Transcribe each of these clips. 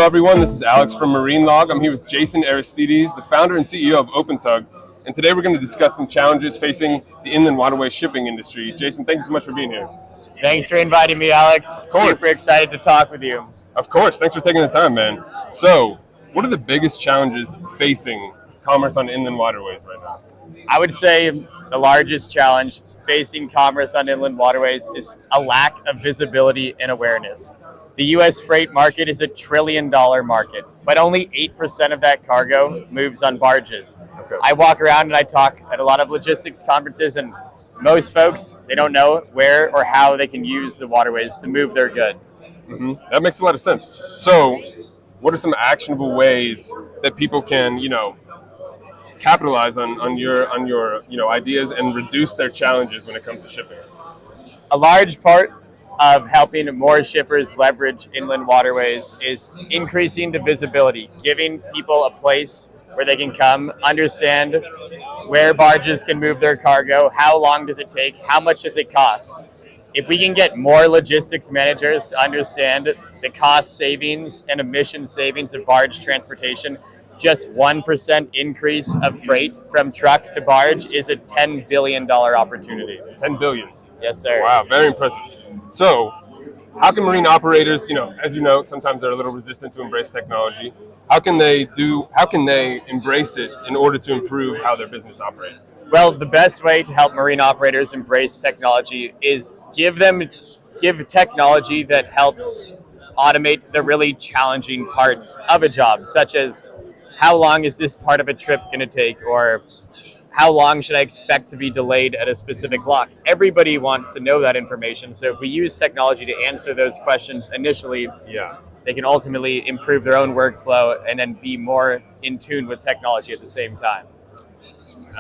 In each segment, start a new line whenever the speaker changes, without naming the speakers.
Hello everyone, this is Alex from Marine Log. I'm here with Jason Aristides, the founder and CEO of OpenTug. And today we're going to discuss some challenges facing the inland waterway shipping industry. Jason, thank you so much for being here.
Thanks for inviting me, Alex.
Of course.
Super excited to talk with you.
Of course, thanks for taking the time, man. So, what are the biggest challenges facing commerce on inland waterways right now?
I would say the largest challenge facing commerce on inland waterways is a lack of visibility and awareness. The U.S. freight market is $1 trillion market, but only 8% of that cargo moves on barges.
Okay.
I walk around and I talk at a lot of logistics conferences, and most folks, they don't know where or how they can use the waterways to move their goods.
Mm-hmm. That makes a lot of sense. So, what are some actionable ways that people can, capitalize on your ideas and reduce their challenges when it comes to shipping?
A large part of helping more shippers leverage inland waterways is increasing the visibility, giving people a place where they can come, understand where barges can move their cargo, how long does it take, how much does it cost. If we can get more logistics managers to understand the cost savings and emission savings of barge transportation, just 1% increase of freight from truck to barge is a $10 billion opportunity.
10 billion.
Yes, sir.
Wow, very impressive. So, how can marine operators, as you know, sometimes they're a little resistant to embrace technology. How can they embrace it in order to improve how their business operates?
Well, the best way to help marine operators embrace technology is give technology that helps automate the really challenging parts of a job, such as how long is this part of a trip going to take, or how long should I expect to be delayed at a specific lock? Everybody wants to know that information. So if we use technology to answer those questions initially, they can ultimately improve their own workflow and then be more in tune with technology at the same time.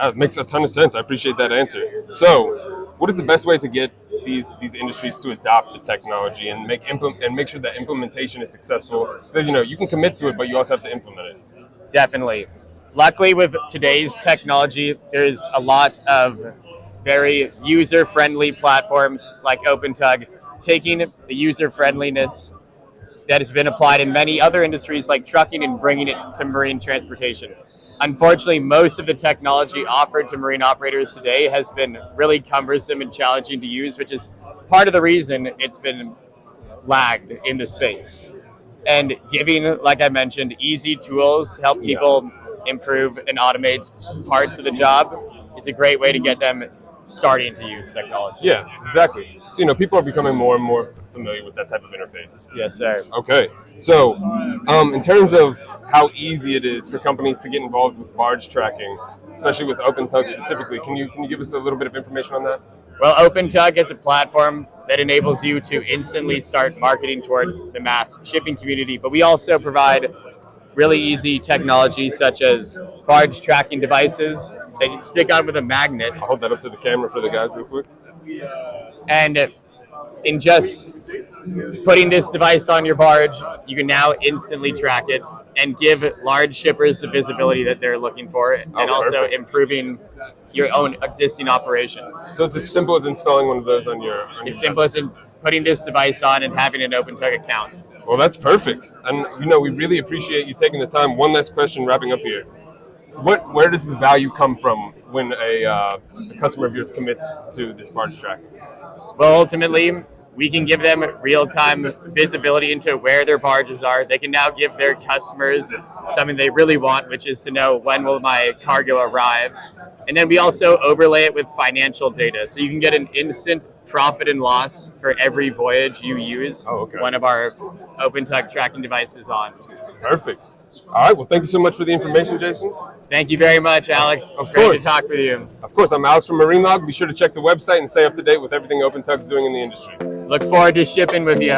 That makes a ton of sense. I appreciate that answer. So, what is the best way to get these industries to adopt the technology and make sure that implementation is successful? Because you can commit to it, but you also have to implement it.
Definitely. Luckily, with today's technology, there's a lot of very user-friendly platforms like OpenTug, taking the user-friendliness that has been applied in many other industries like trucking and bringing it to marine transportation. Unfortunately, most of the technology offered to marine operators today has been really cumbersome and challenging to use, which is part of the reason it's been lagged in the space. And giving, like I mentioned, easy tools to help people improve and automate parts of the job is a great way to get them starting to use technology.
Yeah, exactly. So, people are becoming more and more familiar with that type of interface.
Yes, sir.
Okay. So, in terms of how easy it is for companies to get involved with barge tracking, especially with OpenTug specifically, can you give us a little bit of information on that?
Well, OpenTug is a platform that enables you to instantly start marketing towards the mass shipping community, but we also provide really easy technology such as barge tracking devices that you stick on with a magnet.
I'll hold that up to the camera for the guys real quick.
And in just putting this device on your barge, you can now instantly track it and give large shippers the visibility that they're looking for, and also
perfect.
Improving your own existing operations.
So it's as simple as installing one of those on your
As simple as putting this device on and having an OpenTug account.
Well, that's perfect. And, we really appreciate you taking the time. One last question wrapping up here. Where does the value come from when a customer of yours commits to this barge tracking?
Well, ultimately, we can give them real-time visibility into where their barges are. They can now give their customers something they really want, which is to know when will my cargo arrive. And then we also overlay it with financial data. So you can get an instant profit and loss for every voyage you use one of our OpenTug tracking devices on.
Perfect. All right. Well, thank you so much for the information, Jason.
Thank you very much, Alex.
Of
Great
course.
to talk with you.
Of course. I'm Alex from Marine Log. Be sure to check the website and stay up to date with everything OpenTug's doing in the industry.
Look forward to shipping with you.